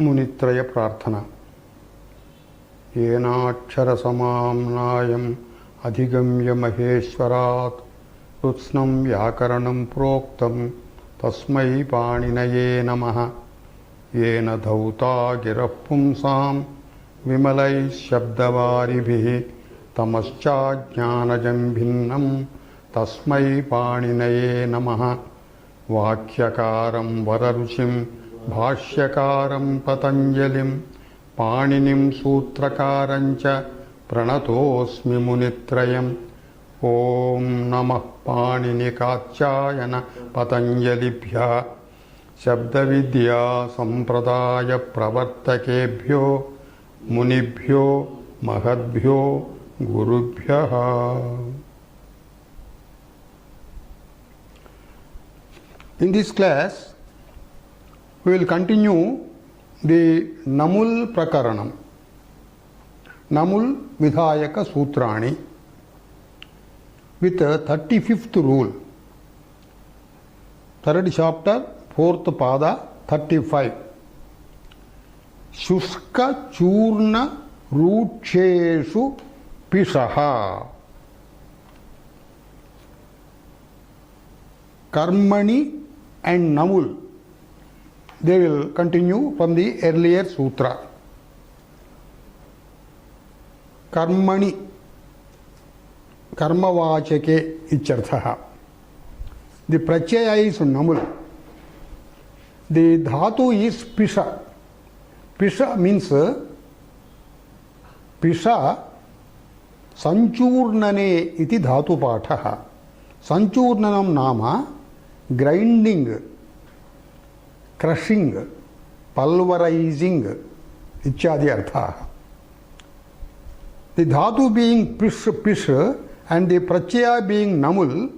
मुनित्रय प्रार्थना। येनाक्षरसमाम्नायम् अधिगम्य महेश्वरात् कृत्स्नं व्याकरणं प्रोक्तं तस्मै पाणिनये नमः। येन धौता गिरः पुंसां विमलैः शब्दवारिभिः तमश्चाज्ञानजं भिन्नं तस्मै पाणिनये नमः। वाक्यकारं वररुचिं भाष्यकारं पतञ्जलिं पाणिनिं सूत्रकारं च प्रणतोऽस्मि मुनित्रयम्। ॐ नमः पाणिनिकात्यायन पतञ्जलिभ्यः शब्दविद्या संप्रदाय प्रवर्तकेभ्यो मुनिभ्यो महद्भ्यो गुरुभ्यः। In this class, we will continue the Namul Prakaranam, Namul Vidhayaka Sutrani, with the 35th rule, third chapter, 4th pada, 35. Shuska Churna Rutcheshu Pishaha. Karmani and Namul, they will continue from the earlier sutra. Karmani, Karmavachake icharthaha. The prachaya is Namul. The dhatu is Pisha. Pisha means Pisha Sanchurnane iti dhatu pathaha. Sanchurnanam nama grinding, crushing, pulverizing, ityadi artha. The dhatu being pish and the prachaya being namul,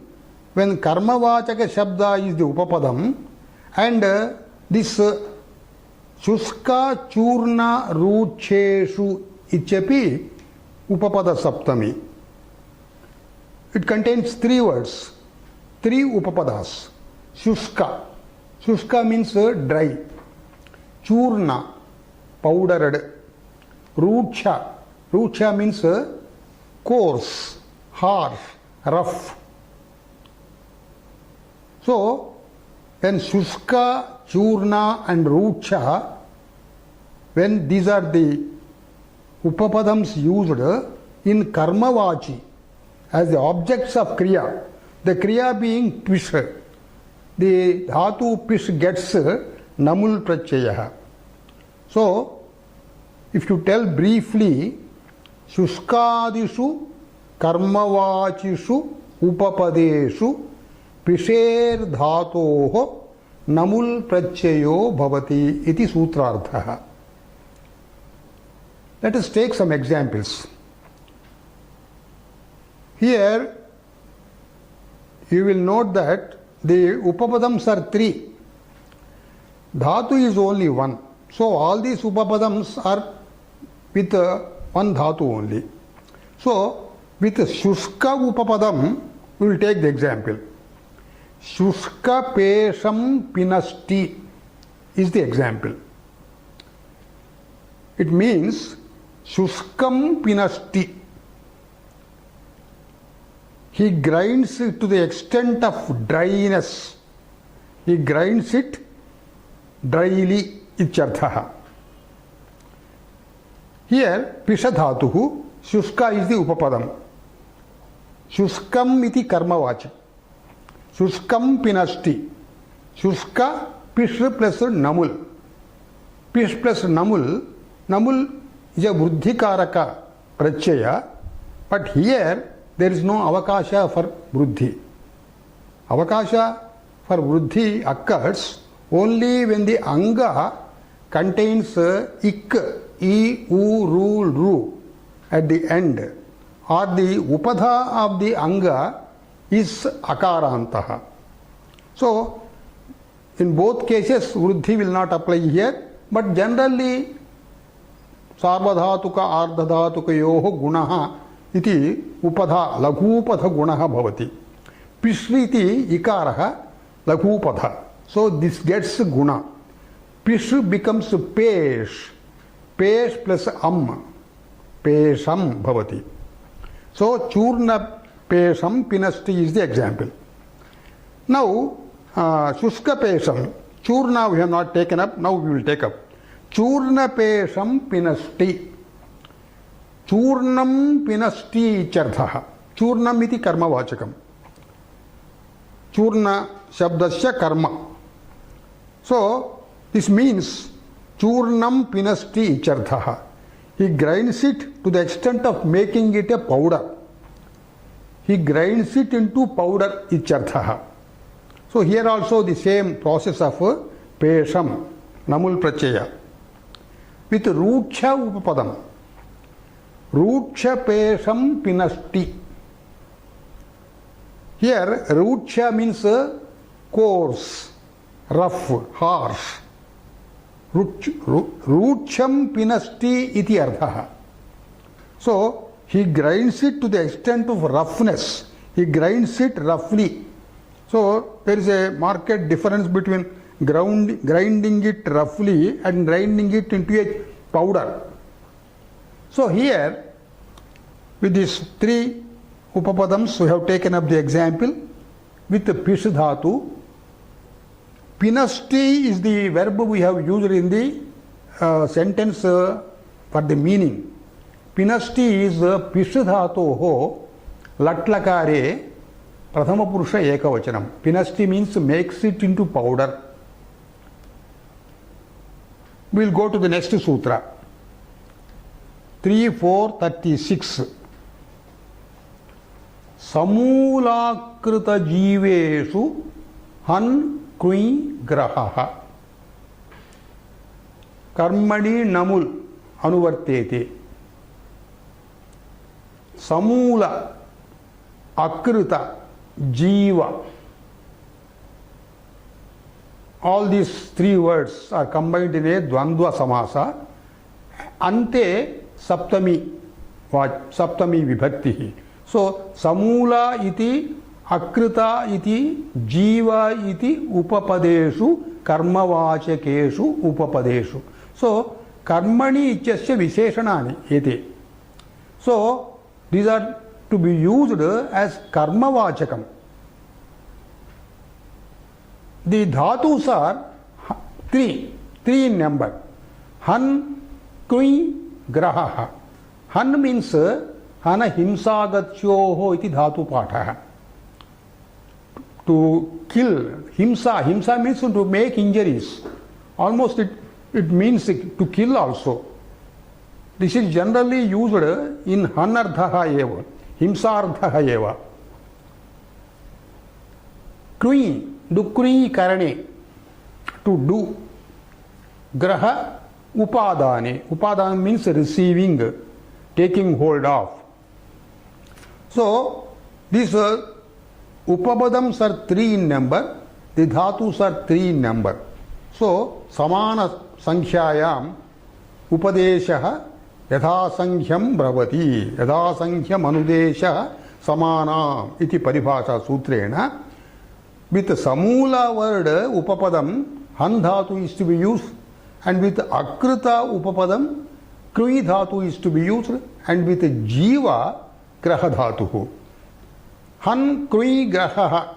when karmavachaka shabda is the upapadam, and this shuska churna rucheshu ichapi upapada saptami. It contains three words, three upapadas. Shuska. Shuska means dry. Churna, powdered. Rucha. Rucha means coarse, harsh, rough. So, when Shuska, Churna and Rucha, when these are the upapadams used in Karmavachi as the objects of Kriya, the Kriya being Pish, the Dhatu Pish gets Namul Prachaya. So, if you tell briefly, Shuskadishu Karmavachishu Upapadeshu Pisher Dhatoho Namul Prachayo Bhavati iti Sutrarthaha. Let us take some examples. Here, you will note that the upapadams are three. Dhatu is only one. So, all these upapadams are with one dhatu only. So, with Shuska upapadam, we will take the example. Shuska pesham pinasti is the example. It means Shuskam pinasti. He grinds it to the extent of dryness. He grinds it dryly, icharthaha. Here, Pishadhatuhu, Shuska is the upapadam. Shuskam iti karmavachi. Shuskam pinasti. Shuska, Pish plus Namul. Pish plus Namul. Namul is a Vruddhikaraka prachaya, but here there is no avakasha for Vruddhi. Avakasha for Vruddhi occurs only when the Anga contains ik, I, U, Ru, Ru at the end, or the Upadha of the Anga is Akarantaha. So, in both cases, Vruddhi will not apply here, but generally, Sarvadhatuka Ardhadhatuka Yoho Gunaha iti Upadha Laghupadha Gunaha Bhavati. Pishriti Ikaraha Laghupadha. So, this gets Guna. pish becomes pesh. Pesh plus pesham bhavati. So churna pesham pinasti is the example. Now shushka pesham, churna we have not taken up, now we will take up. Churna pesham pinasti. Churnam pinasti ityarthaha. Churnam iti karma vachakam. Churna shabdasya karma. So this means churnam pinasti ityarthaha. He grinds it to the extent of making it a powder. He grinds it into powder ityarthaha. So here also the same process of pesham, namul prachaya. With ruksha upapadam. Ruksha pesham pinasti. Here ruksha means coarse, rough, harsh. Rutcham pinasti iti ardhaha. So he grinds it to the extent of roughness. He grinds it roughly. So there is a marked difference between grinding it roughly and grinding it into a powder. So here with these three upapadams we have taken up the example with the pish dhatu. Pinasti is the verb we have used in the sentence for the meaning. Pinasti is pish dhatoho latlakare prathama purusha ekavachanam. Pinasti means makes it into powder. We will go to the next sutra. 3.4.36. Samulakrita jiveshu han Kui grahaha. Karmani namul anuvartete. Samula akrita jiva. All these three words are combined in a dvandva samasa. Ante saptami vibhakti. So samula iti akrita iti jiva iti upapadeshu karmavachakeshu upapadeshu. So karmani ityasya visheshanani ete. So these are to be used as karmavachakam. The dhatus are three in number. Han, kui, grahaha. Han means hana himsagatsyoho iti dhatu pathaha. To kill, himsa means to make injuries. Almost it means to kill also. This is generally used in hanardhaha eva, himsardhaha eva. Krui, dukrui karane, to do. Graha, upadane. Upadane means receiving, taking hold of. So these upapadams are three in number, the dhatus are three in number. So samana sankhyayam upadeshaha yatha sankyam bhavati, yatha sankyam anudeshaha samana iti paribhasha sutrena. With samula word upapadam han dhatu is to be used, and with akrita upapadam krui dhatu is to be used, and with jiva graha dhatuhu. Han krui grahaha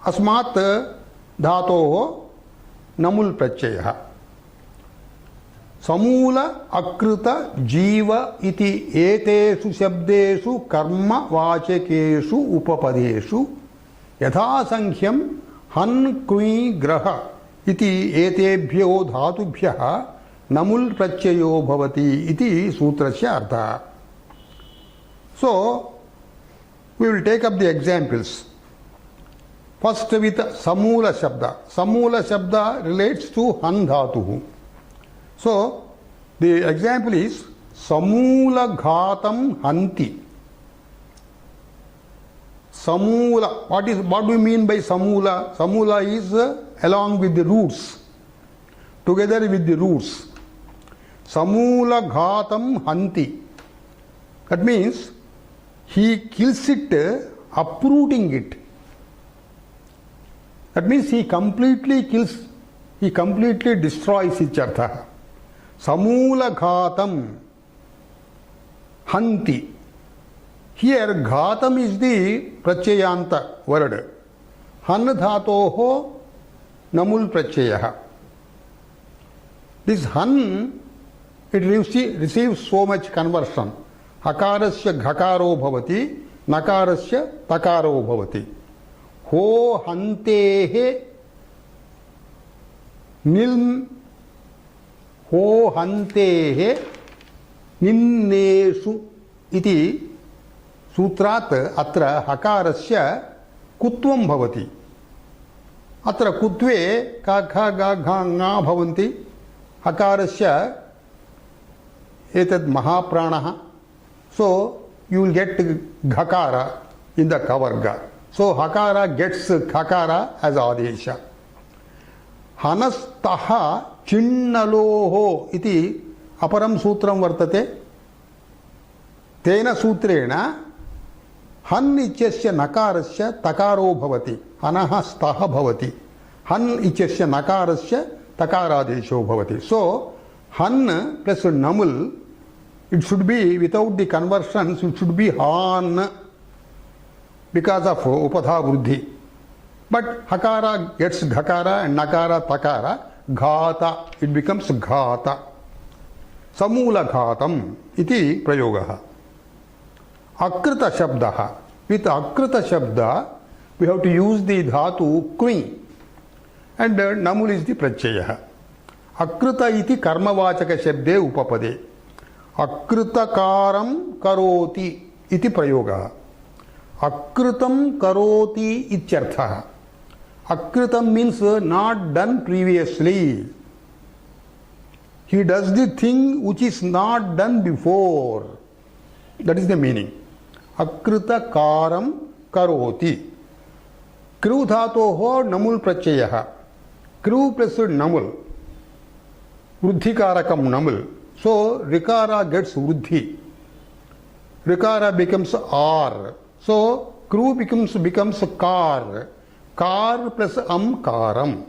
asmat dhatoho namul prachayah. Samula akrita jiva iti etesu shabdeshu karma vachakeshu upapadeshu yatha sankyam han krui graha iti etebhyo dhatubhyah namul prachayo bhavati iti sutrasya artha. So we will take up the examples. First with samula shabda. Samula shabda relates to han dhatuhu. So the example is samula ghatam hanti. Samula. What do we mean by samula? Samula is along with the roots, together with the roots. Samula ghatam hanti. That means he kills it, uprooting it. That means he completely kills he completely destroys ityartha. Samoola ghatam hanti. Here ghatam is the pratyayanta word. Han dhatoho namul pratyayah. This han, it receives so much conversion. Hakarasya ghakaro bhavati, nakarasya takaro bhavati. Ho hantehe nil ho hantehe ninnesu iti सूत्रात् अत्र हकारस्य कुत्वं भवति. अत्र कुत्वे का खा गा घा ङा भवन्ति. हकारस्य एतद् महाप्राणः. So you will get घकार in the kavarga. So hakara gets khakara as adesha. Hanastaha chinnaloho iti aparam sutram vartate. Tena sutrena han ityasya nakarasya takaro bhavati. Hanaha staha bhavati. Han ityasya nakarasya takaradesho bhavati. So han plus namul, it should be without the conversions, it should be han because of upadha vruddhi. But hakara gets ghakara and nakara takara, ghata, it becomes ghata. Samoola ghatam iti prayogaha. Akrita shabdaha. With akrita shabda, we have to use the dhatu kri. And namul is the pratyaya. Akrita iti karmavachaka shabde upapade. Akritakaram karoti iti prayogaha. Akritam karoti ityartha. Akritam means not done previously. He does the thing which is not done before. That is the meaning. Akrita karam karoti. Kru dhatoho namul pratyayah. Kru plus namul. Vruddhikarakam namul. So rikara gets vruddhi. Rikara becomes R. So kru becomes kar. Kar plus karam.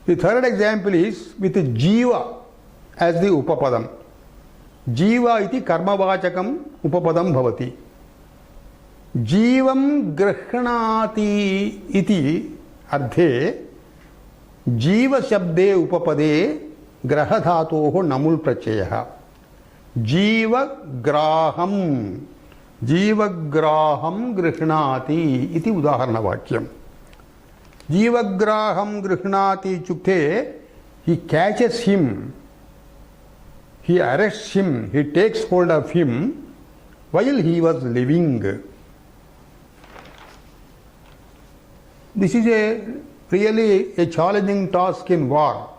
The third example is with jiva as the upapadam. Jiva iti karmavachakam upapadam bhavati. Jivam grahणati iti ardhe jiva shabde upapade graha dhatoho namul pratyayah. Jiva graham grahणati iti udaharana vakyam. Jiva graham grahणati chukte, he catches him. He arrests him, he takes hold of him while he was living. This is really a challenging task in war.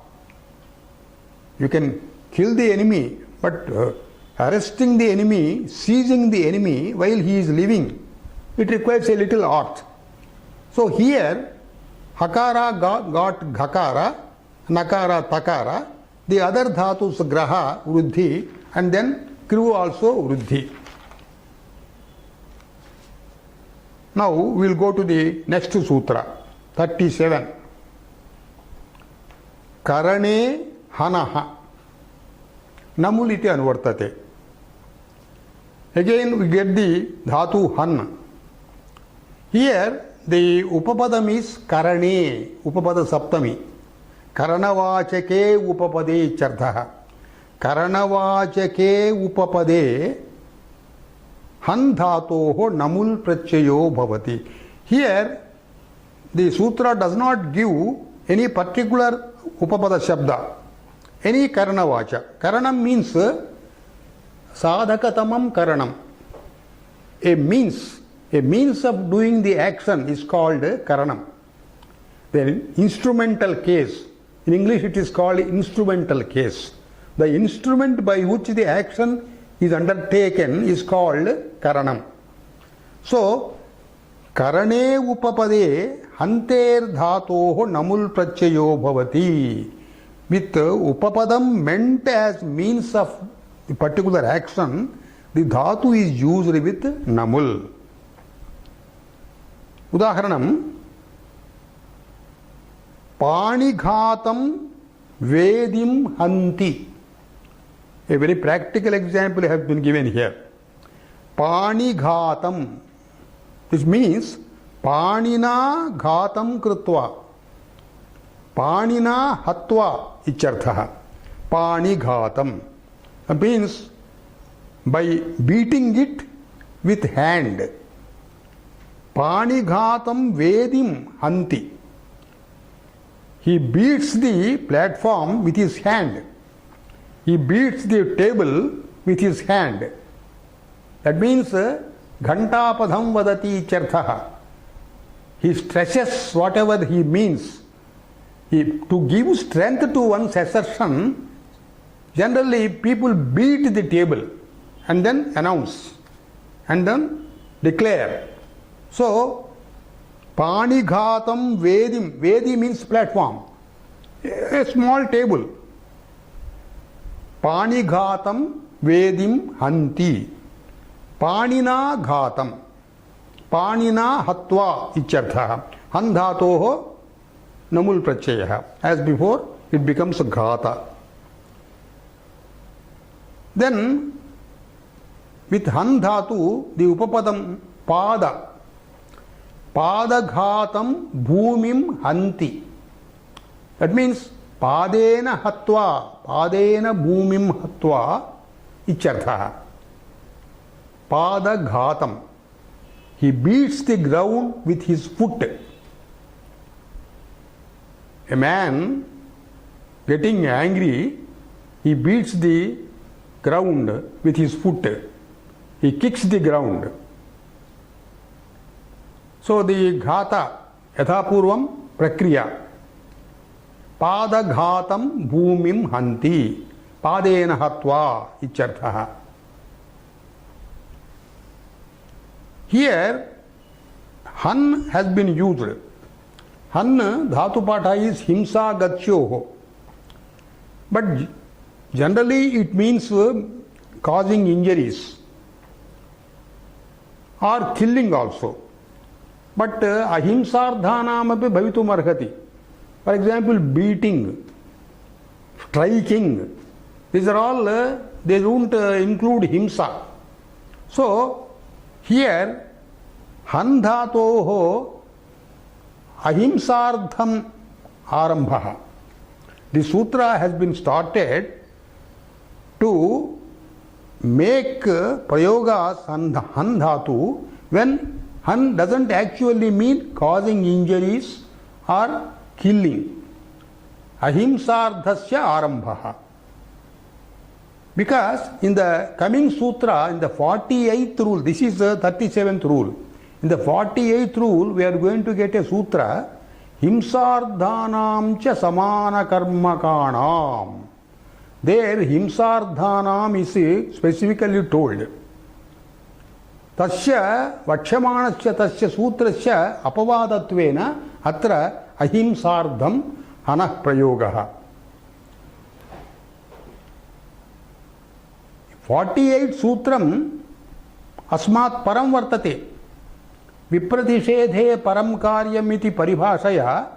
You can kill the enemy, but arresting the enemy, seizing the enemy while he is living, it requires a little art. So here, hakara got ghakara, nakara takara, the other dhatus graha, vruddhi, and then kru also vruddhi. Now we will go to the next sutra, 37. Karane hanaha. Namul iti anvartate. Again we get the dhatu han. Here the upapadam is karane, upapada saptami. Karanavachake upapade chartha. Karanavachake upapade han dhatoho namul pratyayo bhavati. Here the sutra does not give any particular upapada shabda, any karanavacha. Karanam means sadhakatamam karanam. A means of doing the action is called karanam. The instrumental case, in English it is called instrumental case. The instrument by which the action is undertaken is called karanam. So, karane upapade hanter dhatoho namul pratyayo bhavati. With upapadam meant as means of the particular action, the dhatu is used with namul. Udaharanam Panighatam Vedim Hanti. A very practical example has been given here. Panighatam. This means Panina Ghatam Krutva. Panina Hatva Ichartha. Panighatam. That means by beating it with hand. Panighatam Vedim Hanti. He beats the platform with his hand. He beats the table with his hand. That means Ghantapadham Vadati Charthaha. He stretches whatever he means. To give strength to one's assertion, generally people beat the table and then announce and then declare. So, Panighatam Vedim. Vedi means platform. A small table. Panighatam Vedim Hanti. Panina Ghatam. Panina Hatva Ichartha. Handhatoho Namul Prachaya. As before, it becomes Ghata. Then, with Handhatu, the Upapadam Pada. Padaghatam Bhumim Hanti. That means Padena Hatva. Padena Bhumim Hatva Ichartha. Padaghatam. He beats the ground with his foot. A man getting angry, he beats the ground with his foot. He kicks the ground. So the ghata, yathapurvam prakriya. Padaghatam bhumim hanti. Padena hatva icharthaha. Here, han has been used. Han dhatupatha is himsa gatsyoho. But generally it means causing injuries or killing also. But ahimsardhanam api bhavitum arhati. For example, beating, striking. These are all, they don't include himsa. So, here, handhatoho ahimsardham arambha. The sutra has been started to make prayogas handhatu when han doesn't actually mean causing injuries or killing. Ahimsardhasya arambha. Because in the coming sutra, in the 48th rule, this is the 37th rule. In the 48th rule, we are going to get a sutra, Himsardhanam cha samana karmakanam. There, Himsardhanam is specifically told. Tasya vakshamanasya tasya sutrasya apavadatvena atra ahimsardham hanah prayogaha. 48 sutram asmat param vartate. Vipratishethe param karyamiti paribhashaya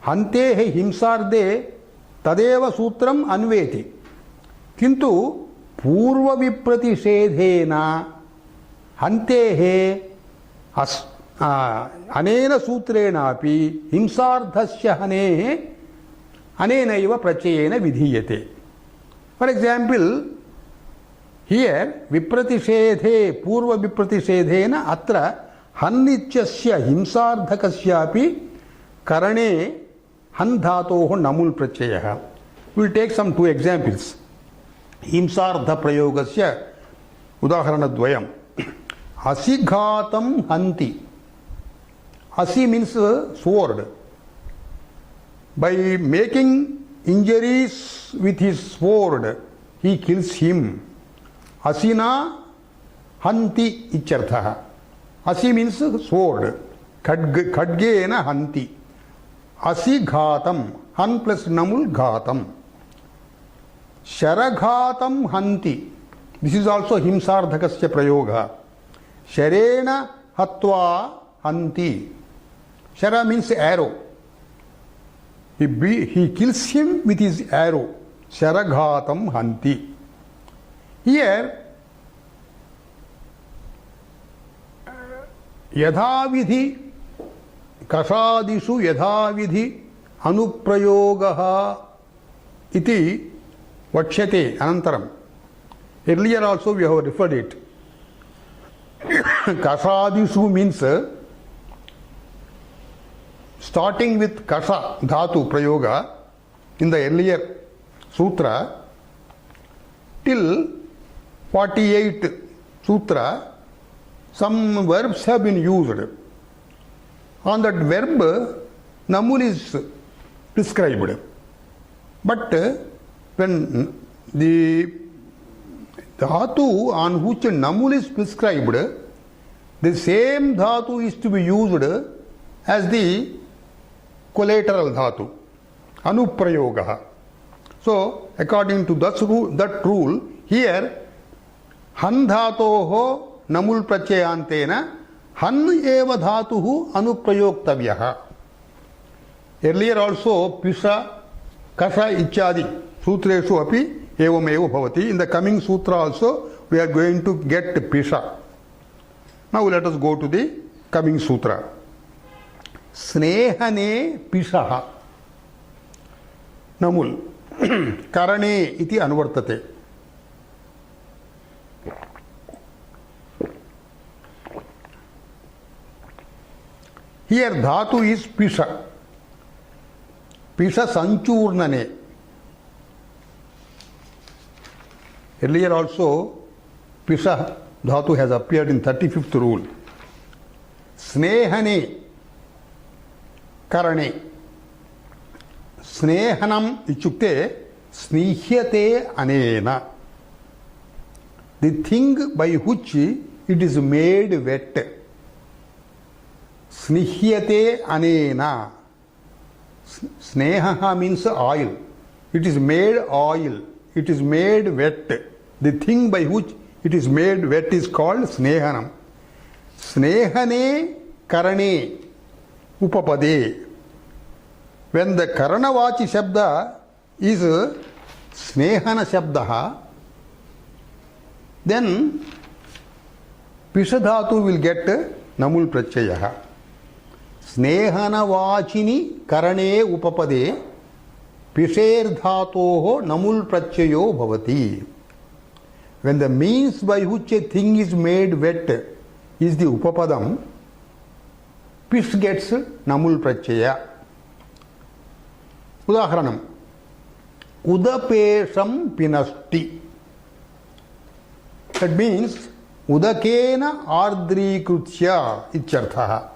hantehe himsarde tadeva sutram anveti. Kintu purva vipratishetena hantehe anena sutrena api himsardhasya hanehe anena eva prachayena vidhiyate. For example, here vipratishethe purva vipratishetena atra hannityasya himsardhakasyapi karane handhatoho namul prachayah. We will take some two examples. Himsardha prayogasya udaharanadvayam. Asighatam hanti. Asi means sword. By making injuries with his sword, he kills him. Asina hanti icharthaha. Asi means sword. Khadgena hanti. Asi ghatam. Han plus namul ghatam. Sharaghatam hanti. This is also himsardhakasya prayoga. Sharena hatva hanti. Shara means arrow. he kills him with his arrow. Sharaghatam hanti. Here, yadhavidhi kasadishu yadhavidhi anuprayogaha iti vakshate anantaram. Earlier also we have referred it. Kasadishu means starting with kasa dhatu prayoga in the earlier sutra till 48 sutra, some verbs have been used. On that verb, namul is prescribed. But when the dhatu on which namul is prescribed, the same dhatu is to be used as the collateral dhatu, anuprayogaha. So, according to that rule, here, han dhatoho namul pratyayantena han eva dhatuhu anuprayoktavyah. Earlier also, pisha, kasha, ichadi, sutreshu api evameva bhavati. In the coming sutra also, we are going to get pisha. Now let us go to the coming sutra. Snehane pishaha namul karane iti anuvartate. Here dhatu is pisha. Pisha sanchurnane. Earlier also pisha dhatu has appeared in 35th rule. Snehane karane. Snehanam ichukte snihyate anena. The thing by which it is made wet. Snihyate anena. Sneha means oil. It is made oil. It is made wet. The thing by which it is made wet is called snehanam. Snehane karane upapade. When the karanavachi shabda is snehana shabdaha, then pishadhatu will get namul pratyayah. Snehana vachini karane upapade pisher dhatoho namul pratyayo bhavati. When the means by which a thing is made wet is the upapadam, pish gets namul pratyaya. Udaharanam. Udapesham pinasti. That means udakena ardrikrutya icharthaha.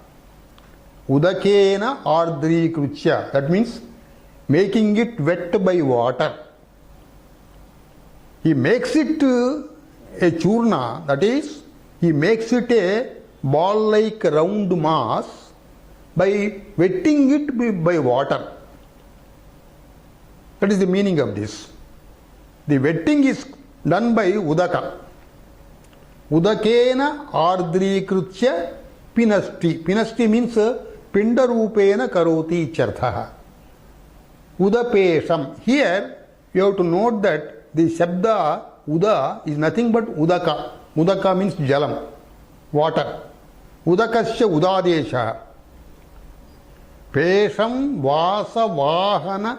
Udakena ardrikrutya. That means making it wet by water. He makes it a churna, that is, he makes it a ball-like round mass by wetting it by water. That is the meaning of this. The wetting is done by udaka. Udakena ardrikrutya pinasti. Pinasti means pindarupena karoti charthaha. Udapesham. Here you have to note that the shabda uda is nothing but udaka. Udaka means jalam, water. Udakasya udadesha. Pesham vasa vahana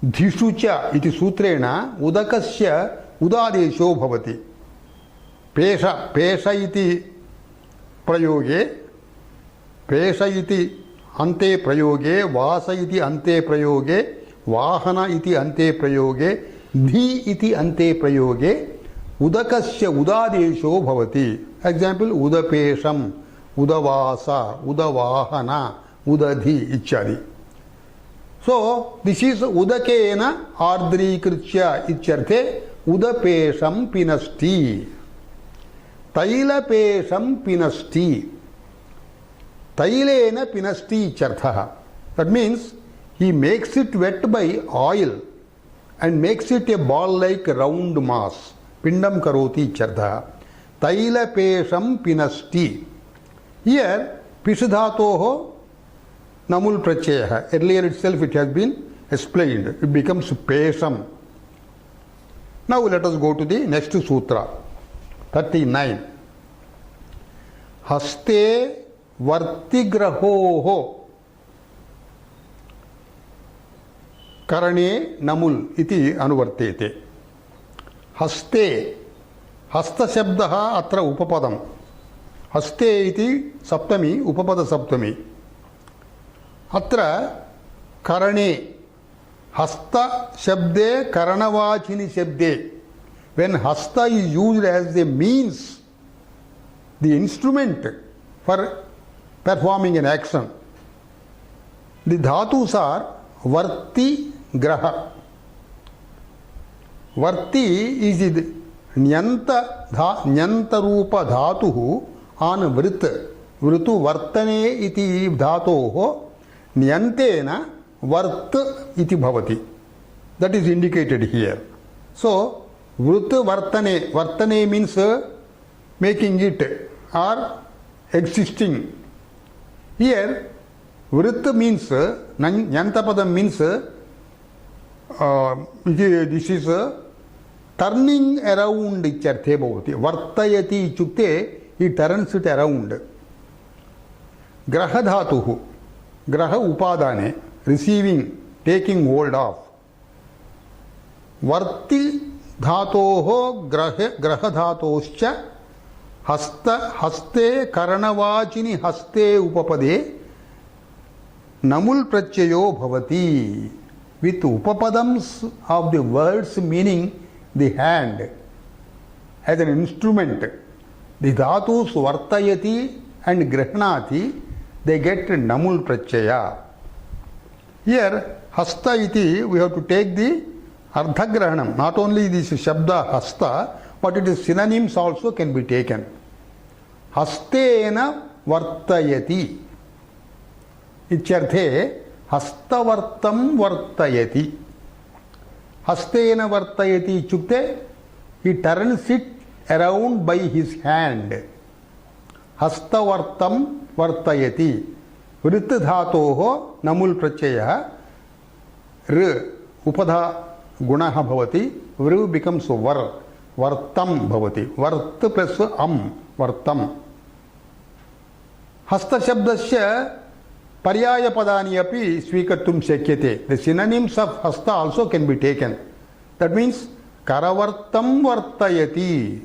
dhishucha iti sutrena udakasya udadesho bhavati. Pesha, pesha iti prayoge, pesha iti ante prayoge, vasa iti ante prayoge, vahana iti ante prayoge, dhi iti ante prayoge, udakasya udadesho bhavati. Example, udapesham, udavasa, udavahana, udadhi ichari. So, this is udakena ardrikrutya icharthe udapesham pinasti. Tailapesham pinasti. Tailena pinasti icharthaha. That means he makes it wet by oil and makes it a ball-like round mass. Pindam karoti icharthaha. Tailapesham pinasti. Here, pishadhatoho namul pratyayah. Earlier itself it has been explained. It becomes pesham. Now let us go to the next sutra, 39. Haste vartigrahoho karane namul iti anuvartete. Haste, hasta shabdaha atra upapadam. Haste iti saptami, upapada saptami. Atra karane, hasta shabde karanavachini shabde. When hasta is used as the means, the instrument for performing an action, the dhatus are varti graha. Varti is the nyanta rupa dhatuhu on vrit. Vritu vartane iti dhatoho nyantena vart iti bhavati. That is indicated here. So, vrit vartane. Vartane means making it or existing. Here, vrit means, nyantapadam means, this is turning around ityarthe bhavati. Vartayati ichukte, he turns it around. Graha dhatuhu. Graha upadane, receiving, taking hold of. Varti dhatoho graha dhatoscha haste karanavachini haste upapade namul prachayo bhavati. With upapadams of the words meaning the hand as an instrument, the dhatus vartayati and grahnati, they get namul prachaya. Here, hasta iti, we have to take the ardhagrahanam. Not only this shabda hasta, but it is synonyms also can be taken. Hastena vartayati. Ityarthe hastavartam vartayati. Hastena vartayati ichukte, he turns it around by his hand. Hastavartam vartayati. Vrit dhatoho namul prachaya. R upadha gunaha bhavati. Vru becomes var. Vartam bhavati. Vart plus vartam. Hasta shabdasya paryaya padani api svikattum shakyate. The synonyms of hasta also can be taken. That means karavartam vartayati,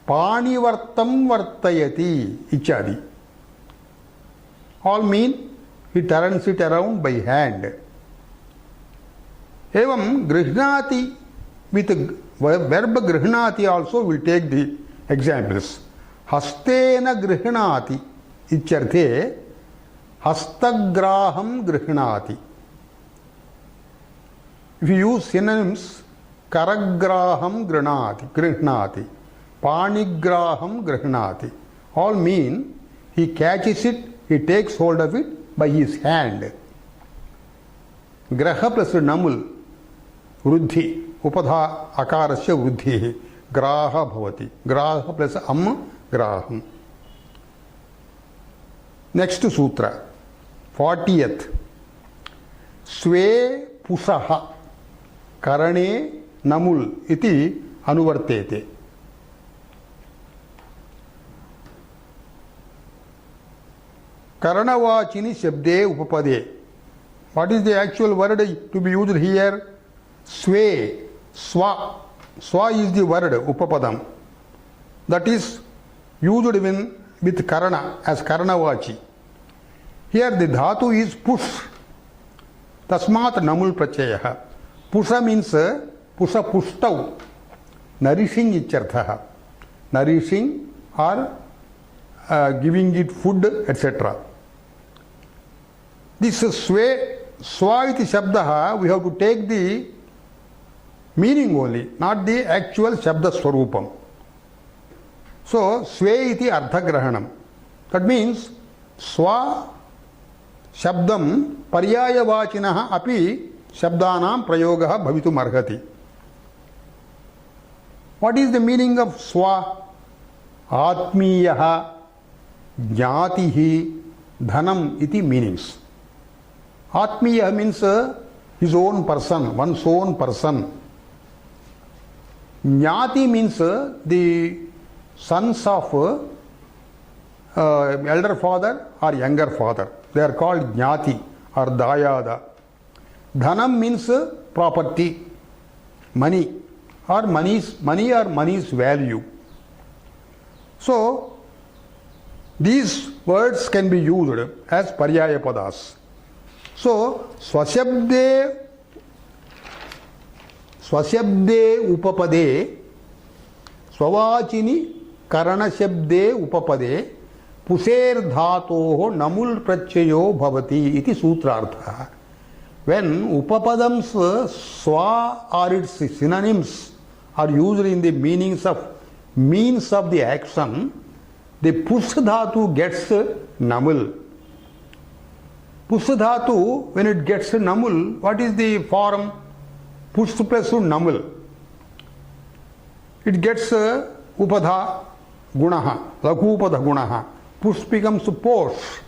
panivartam vartayati, ichadi. All mean he turns it around by hand. Evam grihnati, with verb grihnati also will take the examples. Hastena grihnati ityarthe hastagraham grihnati. If you use synonyms, karagraham grihnati, panigraham grihnati, all mean he catches it, he takes hold of it by his hand. Graha plus namul, vruddhi, upadha akarasya vruddhi, graha bhavati. Graha plus graham. Next sutra, 40th. Sve pusaha karane namul iti anuvartete. Karanavachini shabde upapade. What is the actual word to be used here? Sve, swa. Swa is the word upapadam. That is used with karana as karanavachi. Here the dhatu is push. Tasmat namul prachaya. Pusha means pusha pushtau, nourishing ichartha. Nourishing or giving it food, etc. This swa iti shabdaha, we have to take the meaning only, not the actual shabda swarupam. So, sve iti ardhagrahanam. That means, swa shabdam paryayavachinaha api shabdanam prayogaha bhavitum arhati. What is the meaning of swa? Atmiyaha, jnatihi, dhanam iti meanings. Atmiya means his own person, one's own person. Jnati means the sons of elder father or younger father. They are called Jnati or Dayada. Dhanam means property, money or money's value. So these words can be used as paryaya padas. So swashabde upapade swavachini karana shabde upapade puser dhatoho namul prachayo bhavati iti sutrartha. When upapadams swa or its synonyms are used in the means of the action, the push dhatu gets namul. Push dhatu, when it gets namul, what is the form? Push plus namul. It gets upadha gunaha, lakupada gunaha. Push becomes posh.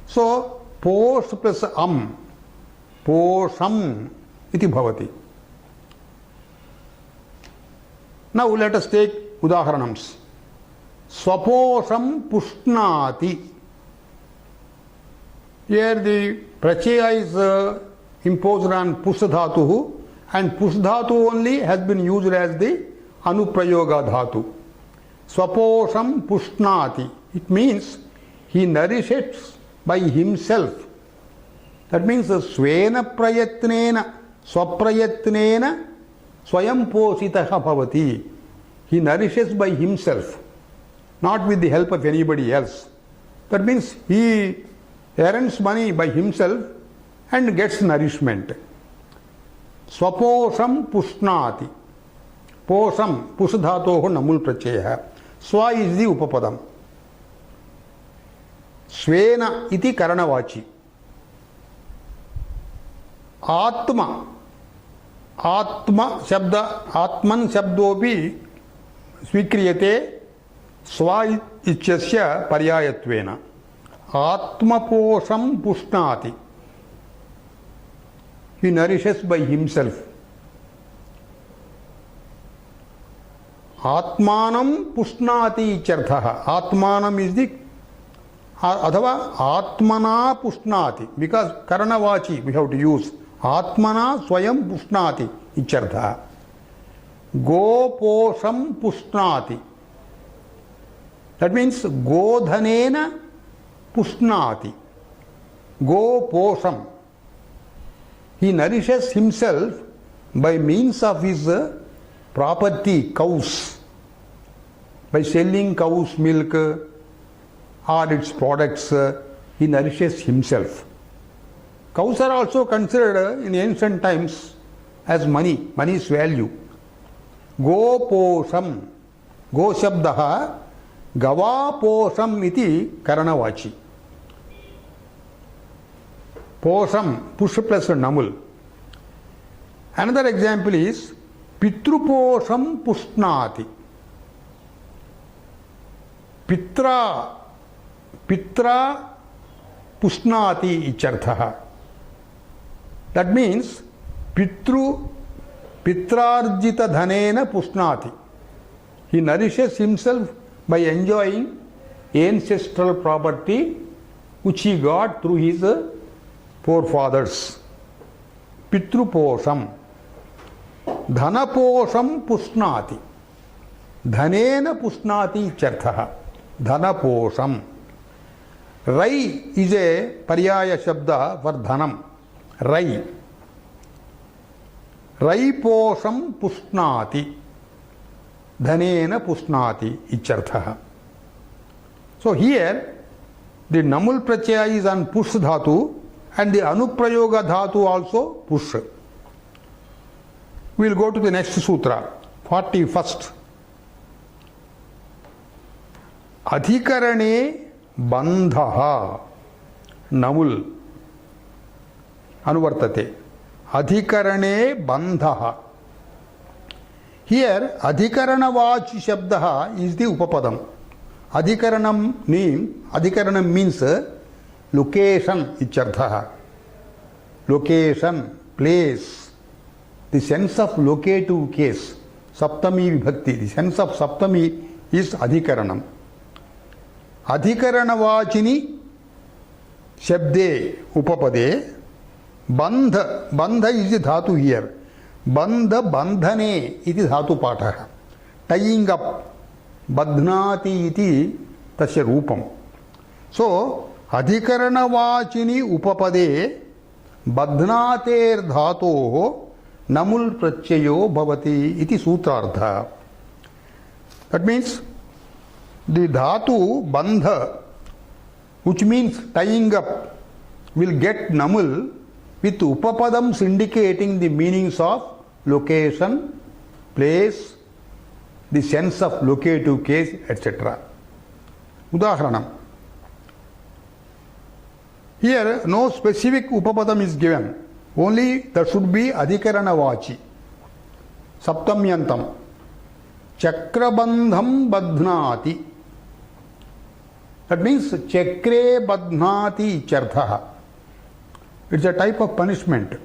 So posh plus posham iti bhavati. Now let us take udaharanams. Swaposham pushnati. Here the prachaya is imposed on pushdhatuhu, and pushdhatu only has been used as the anuprayoga dhatu. Swaposham pushnati. It means he nourishes by himself. That means svena prayatnena, swaprayatnena, swayam positaha bhavati. He nourishes by himself, not with the help of anybody else. That means he earns money by himself and gets nourishment. Swaposham pushnati. Posham, pushdhatoho namul prachaya. Swa is the upapadam. Svena iti karanavachi. Atma shabda, Atman shabdopi svikriyate swa ichasya paryayatvena. Atmaposham pushnati. He nourishes by himself. Atmanam pushnati icharthaha. Atmanam is the adhava atmana pushnati, because karanavachi we have to use. Atmana swayam pushnati icharthaha. Goposham pushnati. That means godhanena pushnati. Goposham. He nourishes himself by means of his property, cows. By selling cow's milk or its products, he nourishes himself. Cows are also considered in ancient times as money's value. Goposham. Go shabdaha gavaposham iti karanavachi. Posham, push plus namul. Another example is pitruposham pushnati. Pitra pushnati icharthaha. That means pitrarjita dhanena pushnati. He nourishes himself by enjoying ancestral property which he got through his forefathers. Pitruposham. Dhanaposham pushnati. Dhanena pushnati charthaha. Dhanaposham. Rai is a paryaya shabda for dhanam. Rai. Raiposham pushnati. Dhanena pushnati icharthaha. So here the namul prachaya is on push dhatu and the anuprayoga dhatu also push. We will go to the next sutra, 41st. Adhikarane bandhaha namul anuvartate. Adhikarane bandhaha. Here adhikaranavachi shabdaha is the upapadam. Adhikaranam means location icharthaha. location, place, the sense of locative case, Saptami Vibhakti, the sense of Saptami is Adhikaranam. Adhikaranavachini Shabde Upapade Bandha, Bandha is the dhatu here. Bandha Bandhane iti dhatu pataha. Tying up. Badhnati iti tasya rupam. So, Adhikaranavachini Upapade Badhnater dhatoho Namul Prachayo Bhavati iti sutrartha. That means the dhatu bandha, which means tying up, will get namul with upapadams indicating the meanings of location, place, the sense of locative case, etc. Udaharanam. Here no specific upapadam is given, only there should be adhikaranavachi. Saptamyantam. Chakrabandham badhnati. That means chakre badhnati charthaha. It's a type of punishment.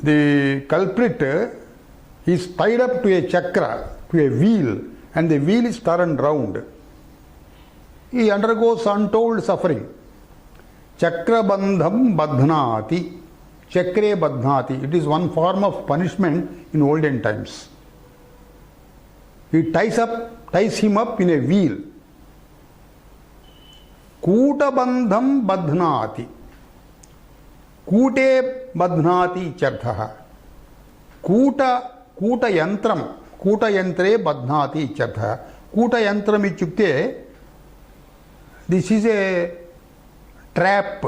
The culprit is tied up to a chakra, to a wheel, and the wheel is turned round. He undergoes untold suffering. Chakrabandham badhnati. Chakre badhnati. It is one form of punishment in olden times. He ties him up in a wheel. Kutabandham badhnati. Kute badhnati charthaha. Kuta yantram. Kuta yantre badhnati charthaha. Kuta yantram ichukte. This is a trap.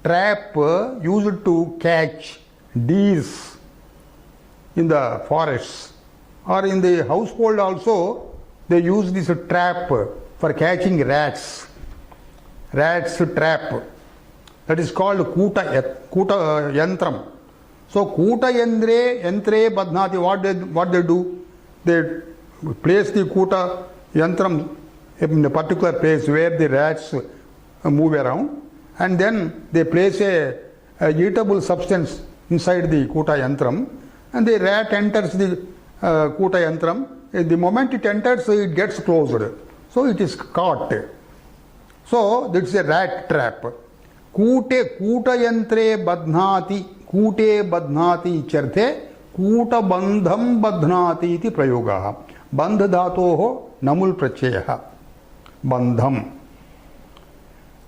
Trap used to catch deers in the forests. Or in the household also, they use this trap for catching rats. Rats trap. That is called kuta yantram. So kuta yantre badhnati, what they do? They place the kuta yantram in a particular place where the rats move around, and then they place a eatable substance inside the kuta yantram, and the rat enters the kuta yantram. The moment it enters, it gets closed. So it is caught. So that is a rat trap. Kuta yantre badhnati, kute badhnati charte, kuta bandham badhnati iti prayogaha. Bandha dhatoho namul prachayaha. Bandham.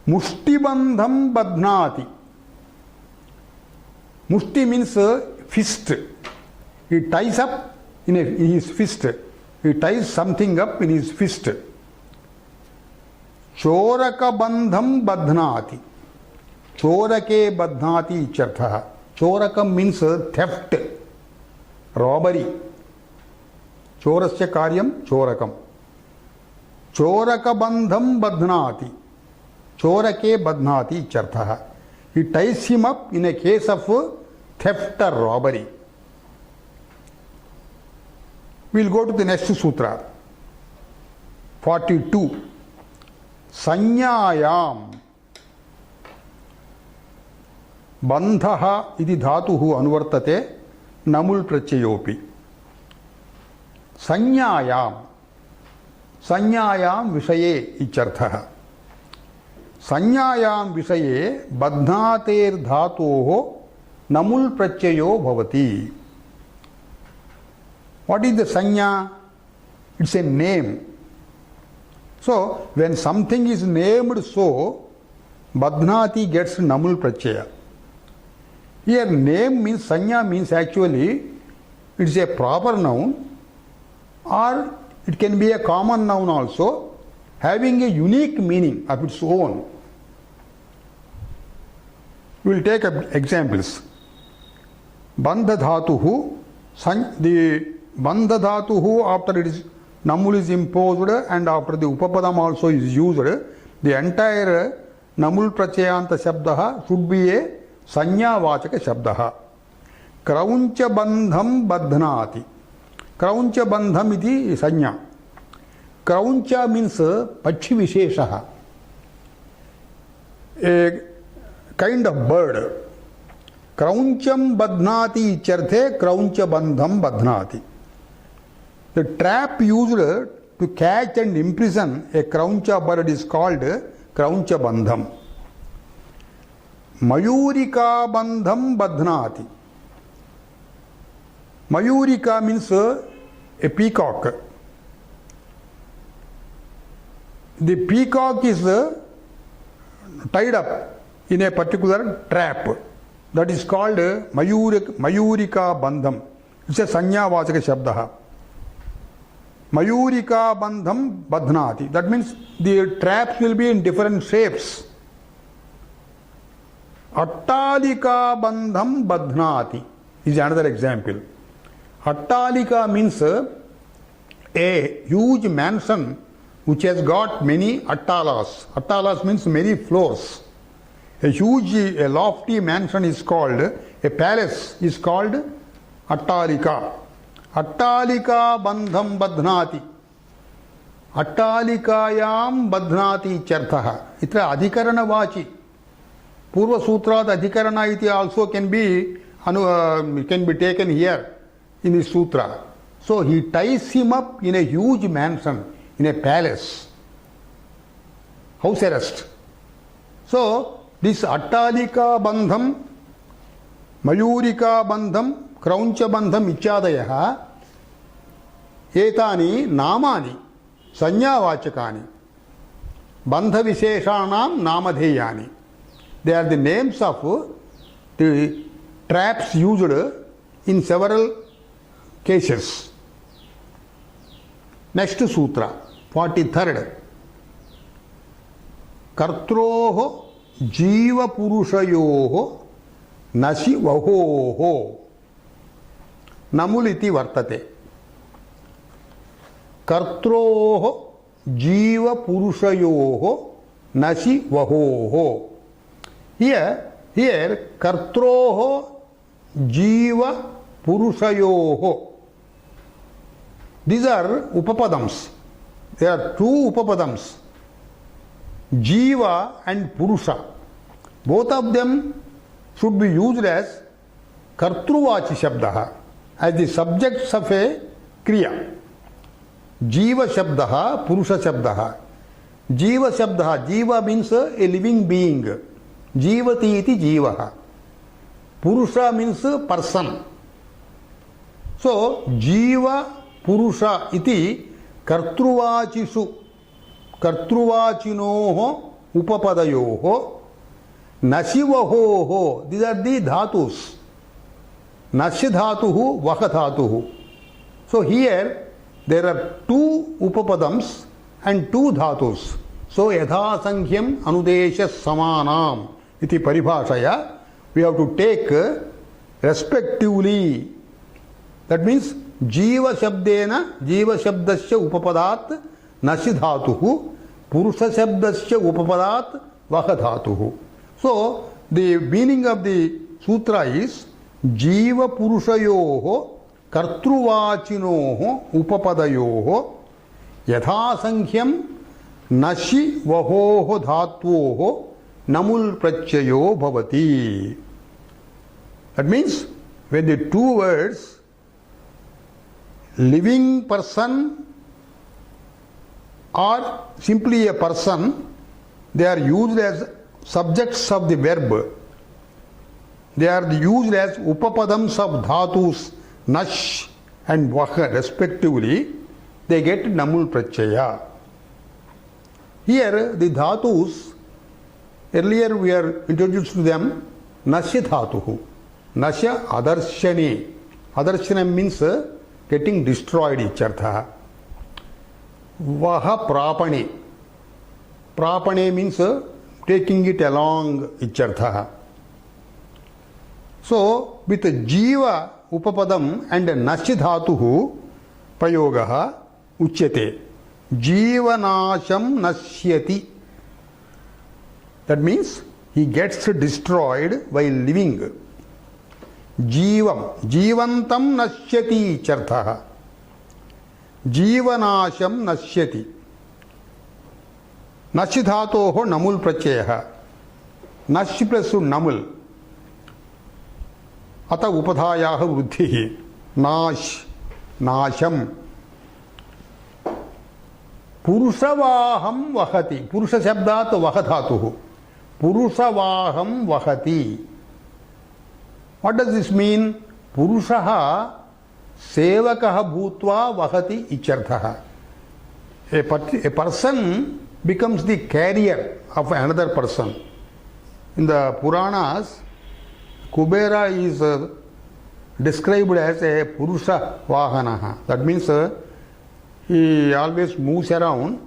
Mushti bandham badhnati. Mushti means fist. He ties up in his fist. He ties something up in his fist. Choraka bandham badhnati. Chorake badhnati charthaha. Chorakam means theft, robbery. Chorasya karyam chorakam. Choraka bandham badhnati. Chorake badhnati charthaha. He ties him up in a case of theft or robbery. We will go to the next sutra. 42. Sanyayam. Bandhaha iti dhatuhu anuvartate namul prachayopi. Sanyayam. Sanyayam vishaye icharthaha. Sanyayam vishaye badhnater dhatoho namul prachayo bhavati. What is the sanya? It's a name. So, when something is named so, badhnati gets namul prachaya. Here name means, sanya means actually, it's a proper noun, or it can be a common noun also, having a unique meaning of its own. We will take examples. Bandha dhatuhu, the bandha dhatuhu, after it is namul is imposed and after the upapadam also is used, the entire namul prachayanta shabdaha should be a sanya vachaka shabdaha. Krauncha bandham badhnati. Krauncha bandham iti sanya. Krauncha means pachi visheshaha. kind of bird. Krauncham badhnati ityarthe krauncha bandham badhnati. The trap used to catch and imprison a krauncha bird is called krauncha bandham. Mayurika bandham badhnati. Mayurika means a peacock. The peacock is tied up in a particular trap. That is called Mayurika bandham. It's a sanyavachaka shabda. Mayurika bandham badhnati. That means the traps will be in different shapes. Attalika bandham badhnati is another example. Attalika means a huge mansion which has got many attalas. Attalas means many floors. A huge, a lofty mansion is called, a palace is called Attalika. Attalika bandham badhnati. Attalikayam badhnati charthaha. Itra adhikarana vachi. Purva sutrat adhikarana iti also can be taken here in this sutra. So he ties him up in a huge mansion, in a palace, house arrest. So this Attalika bandham, Mayurika bandham, Krauncha bandham ichadayaha etani namani sanyavachakani bandha visheshanam namadheyani. They are the names of the traps used in several cases. Next sutra, 43rd. Kartroho jiva purushayoho nasi vahoho namuliti vartate. Kartroho jiva purushayoho nasi vahoho. Here kartroho jiva purushayoho. These are upapadams. There are two upapadams, Jiva and Purusha. Both of them should be used as Kartruvachi Shabdaha, as the subjects of a Kriya. Jiva Shabdaha, Purusha Shabdaha. Jiva Shabdaha, Jiva means a living being. Jivati iti Jivaha. Purusha means a person. So, Jiva Purusha iti kartruvachishu kartruvachinoho upapadayoho nasivahoho. These are the dhatus. Nasya dhatuhu, vaha dhatuhu. So here there are two upapadams and two dhatus. So yatha sankhya anudesha samanam iti paribhashaya we have to take respectively. That means Jiva Shabdena, Jiva Shabdasya Upapadat Nasi Dhatuhu, Purusha Shabdasya Upapadat Vaha Dhatuhu. So, the meaning of the sutra is Jiva Purushayoho Kartruvachinoho Upapadayoho Yatha Sankhya Nasi Vahoho Dhatuoho Namul Prachayo Bhavati. That means when the two words living person or simply a person, they are used as subjects of the verb. They are used as upapadams of dhatus nash and vaha respectively. They get namul prachaya. Here the dhatus, earlier we are introduced to them, nasya dhatuhu. Nasya adarshani. Adarshana means getting destroyed ichartha. Vaha prapane. Prapane means taking it along ichartha. So with jiva upapadam and nasya dhatuhu prayogaha uchyate. Jivanasham nasyati. That means he gets destroyed while living. Jivam, jivantam nasyati chartha. Jivanasham nasyati. Nasyadhatoho namul prachayaha. नश् plus नमुल अत उपधायाः वृद्धिः नाश् नाशम पुरुषवाहं वहति पुरुष शब्दात् वह धातुः पुरुषवाहं वहति व्हाट डज दिस मीन पुरुषः सेवकः भूत्वा वहति इत्यर्थः a person becomes the carrier of another person in the Puranas Kubera is described as a purusha vahanaha that means he always moves around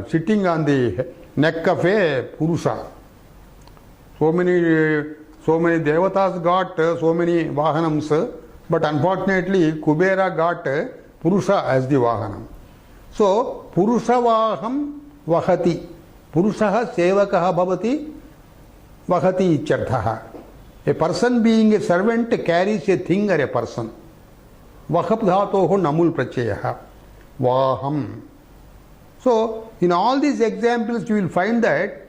sitting on the neck of a purusha. So many devatas got so many vahanams, but unfortunately Kubera got purusha as the vahanam. So purushavaham vahati purushah sevakah bhavati vahati ityarthah. A person being a servant carries a thing or a person. Vahap dhatoho namul prachayah vaham. So in all these examples you will find that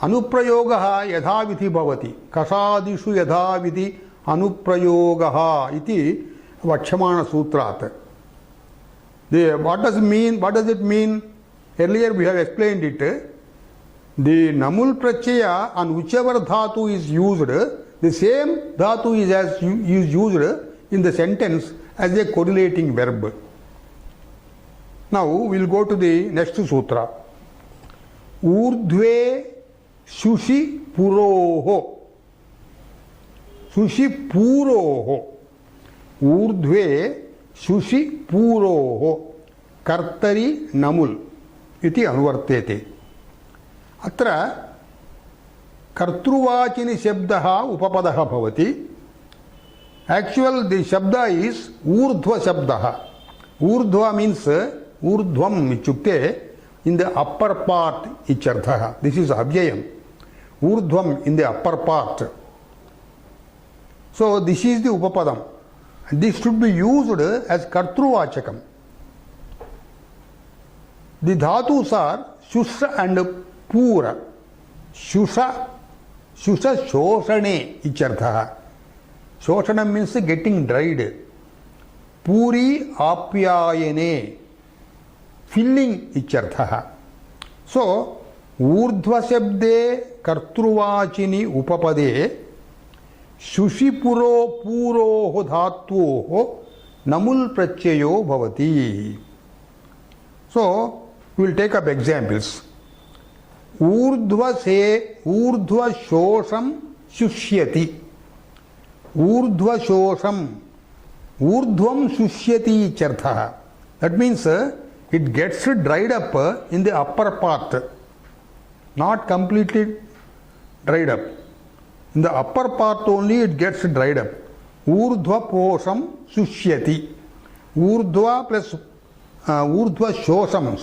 अनुप्रयोगः यथाविधि भवति कषादिषु यथाविधि अनुप्रयोगः इति वक्ष्यमाणसूत्रात्. What does it mean? Earlier we have explained it. The namul prachaya on whichever dhatu is used, the same dhatu is used in the sentence as a correlating verb. Now we will go to the next sutra. Urdhve Shushi puroho. Shushi puroho. Urdhve Shushi puroho. Kartari namul. Iti anuvartete. Atra kartruvachini shabdaha upapadaha bhavati. Actual the shabda is urdhva shabdaha. Urdhva means urdhvam ichukte in the upper part icharthaha. This is abhyayam. Urdhvam in the upper part. So this is the upapadam. This should be used as kartruvachakam. The dhatus are shusha and pura. Shusha shoshane icharthaha. Shoshanam means getting dried. Puri apyayane. Filling icharthaha. So urdhva shabde kartruvachini upapade shushipuro puroho dhatuoho namul prachayo bhavati. So we will take up examples. Urdhva shosham shushyati. Urdhva shosham. Urdhvam shushyati icharthaha. That means it gets dried up in the upper part, not completely dried up. In the upper part only it gets dried up. Urdhva posham sushyati. Urdhva plus urdhva shosham,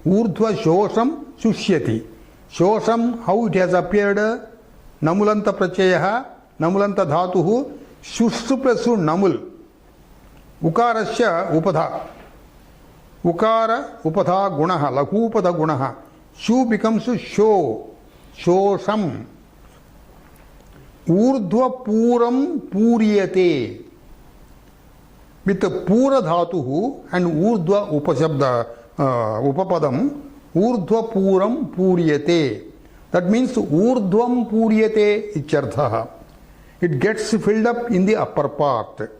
urdhva shosham sushyati. Shosham, how it has appeared? Namulanta prachayah, namulanta dhatuhu, shussu plus namul. Ukarasya upadha. Ukara upadha gunaha, lakupada gunaha. Shu becomes sho, shosham. Urdhva puram puriyate. With the pura dhatuhu and urdhva upashabda upapadam, urdhva puram puriyate. That means urdhvam puriyate icharthaha. It gets filled up in the upper part.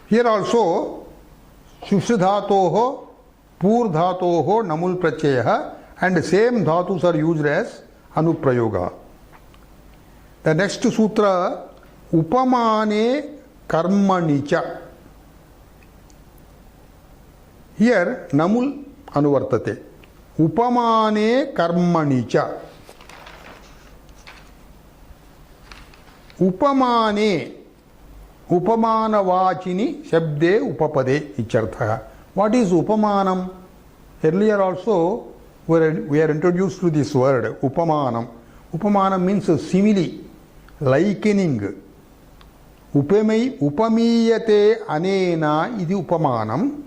Here also shushadhatoho, pur dhatoho namul prachayah and same dhatus are used as anuprayoga. The next sutra, upamane karmanicha. Here namul anuvartate. Upamane karmanicha. Upamane upamanavachini shabde upapade ichartha. What is upamanam? Earlier also we are introduced to this word upamanam. Upamanam means simile, likening. Upamiyate anena iti upamanam.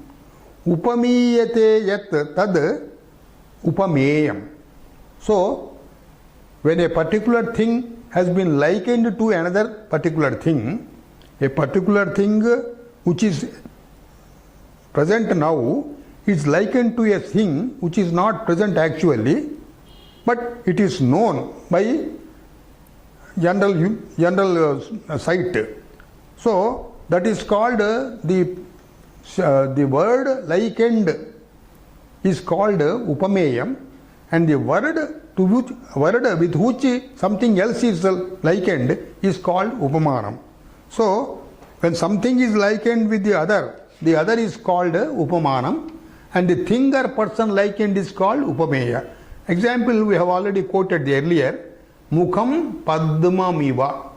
Upamiyate yat tad upameyam. So, when a particular thing has been likened to another particular thing, a particular thing which is present now is likened to a thing which is not present actually, but it is known by general sight. So that is called the word likened is called upameyam, and the word with which something else is likened is called upamanam. So when something is likened with the other is called upamanam, and the thing or person likened is called upameya. Example we have already quoted earlier, mukham padmamiva.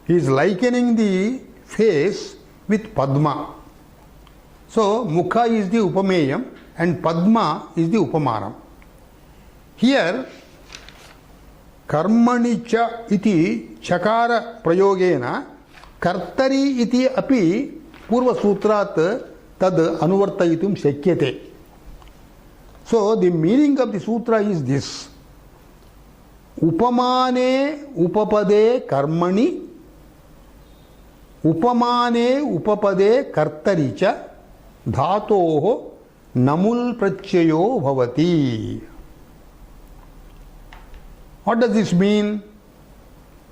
He is likening the face with Padma. So mukha is the upameyam and Padma is the upamanam. Here karmani cha iti chakara prayogena kartari iti api purva sutrat tad anuvartayitum shakyate. So the meaning of the sutra is this: upamane upapade karmani, upamane upapade kartari cha dhatoho namul prachayo bhavati. What does this mean?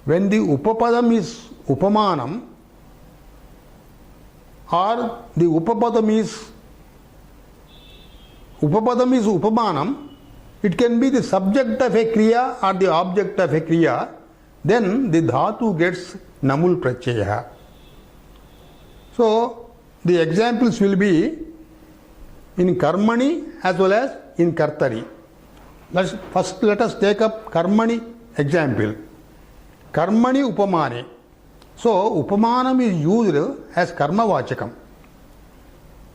When the upapadam is upamanam, or the upapadam is upamanam, it can be the subject of a kriya or the object of a kriya, then the dhatu gets namul prachaya. So the examples will be in karmani as well as in kartari. First let us take up karmani example. Karmani upamane. So upamanam is used as karma vachakam.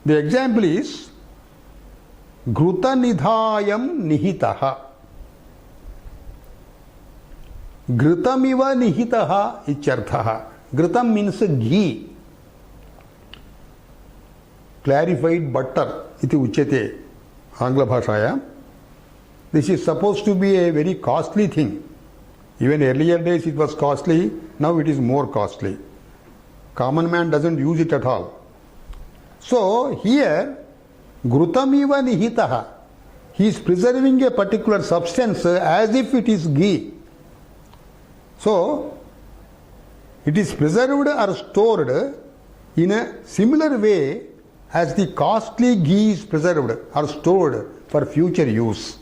The example is Ghruta nidhayam nihitaha. Ghritamiva nihitaha icharthaha. Ghritam means ghee. Clarified butter iti uchyate Angla bhashaya. This is supposed to be a very costly thing. Even earlier days it was costly, now it is more costly. Common man doesn't use it at all. So here, Ghritamiva nihitaha, he is preserving a particular substance as if it is ghee. So, it is preserved or stored in a similar way as the costly ghee is preserved or stored for future use.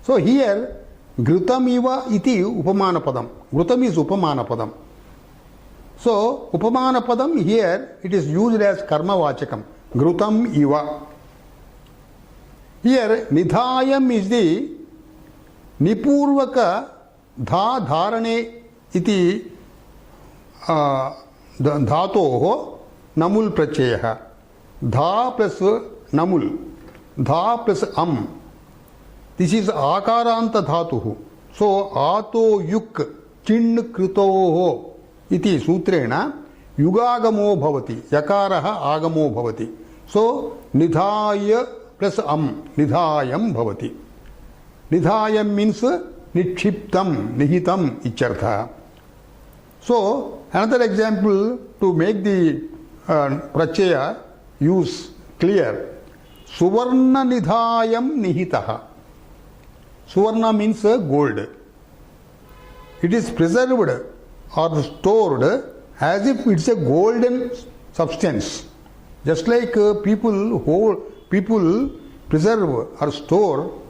So here, Ghritamiva iti upamanapadam. Ghritam is upamanapadam. So, upamanapadam here, it is used as karma vachakam. Ghritam iva. Here, nidhayam is the nipurvaka dha dharane iti dhatoho namul prachayaha. Dha plus namul. Dha plus am. This is akaranta dhatuhu. So, ato yuk chin kritoho iti sutrena yugagamo bhavati. Yakaraha agamo bhavati. So, nidhaya plus am. Nidhayam bhavati. Nidhayam means nikshiptam, nihitam ichartha. So, another example to make the prachaya use clear. Suvarna nidhayam nihitaha. Suvarna means gold. It is preserved or stored as if it's a golden substance. Just like people preserve or store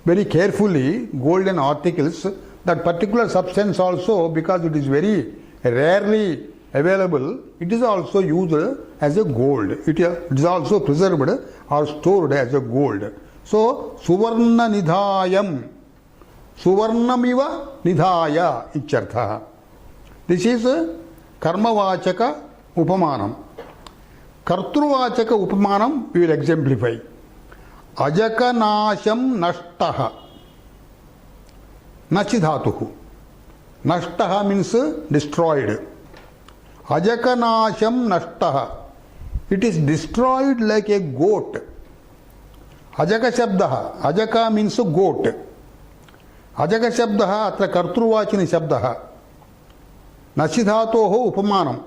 very carefully golden articles, that particular substance also, because it is very rarely available, it is also used as a gold. It is also preserved or stored as a gold. So, Suvarna nidhayam. Suvarnamiva nidhaya ichartha. This is karmavachaka upamanam. Kartruvachaka upamanam we will exemplify. Ajaka nasham nashtaha. Nachidhatuhu. Nashtaha means destroyed. Ajaka nasham nashtaha. It is destroyed like a goat. Ajaka shabdaha. Ajaka means goat. अजगशब्दः अत्र कर्तृवाचिनशब्दः नसि धातोः उपमानम्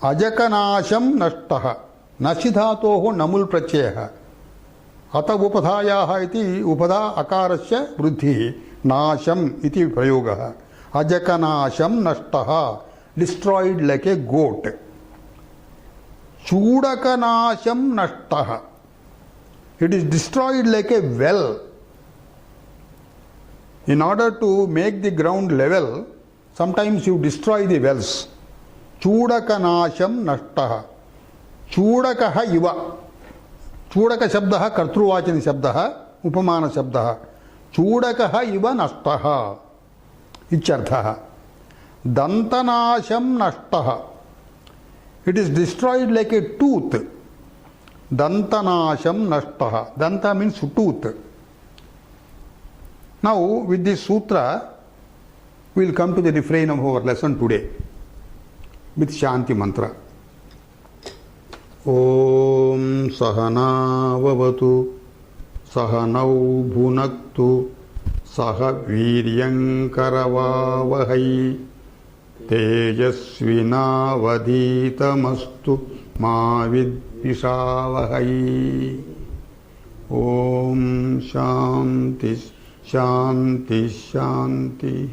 अजकनाशं नष्टः नसि धातोः नमुल् प्रत्ययः अत उपधायाः इति उपधा अकारस्य वृद्धिः नाशम् इति प्रयोगः अजकनाशं नष्टः डिस्ट्रॉयड लाइक ए गोट चूडकनाशं नष्टः it is destroyed like a well in order to make the ground level sometimes you destroy the wells चूडकनाशं नष्टः चूडकः इव चूडक शब्दः कर्तृवाचन शब्दः उपमान शब्दः चूडकः इव नष्टः इत्यर्थः दन्तनाशं नष्टः it is destroyed like a tooth dantanasham nashtah danta means tooth. Now with this sutra we will come to the refrain of our lesson today with Shanti mantra. Om Sahana Vavatu Sahanau Bhunaktu Saha Viryankaravavahai Tejasvinavadhitamastu Ma Vidvishavahai. Om Shanti Shanti Shanti.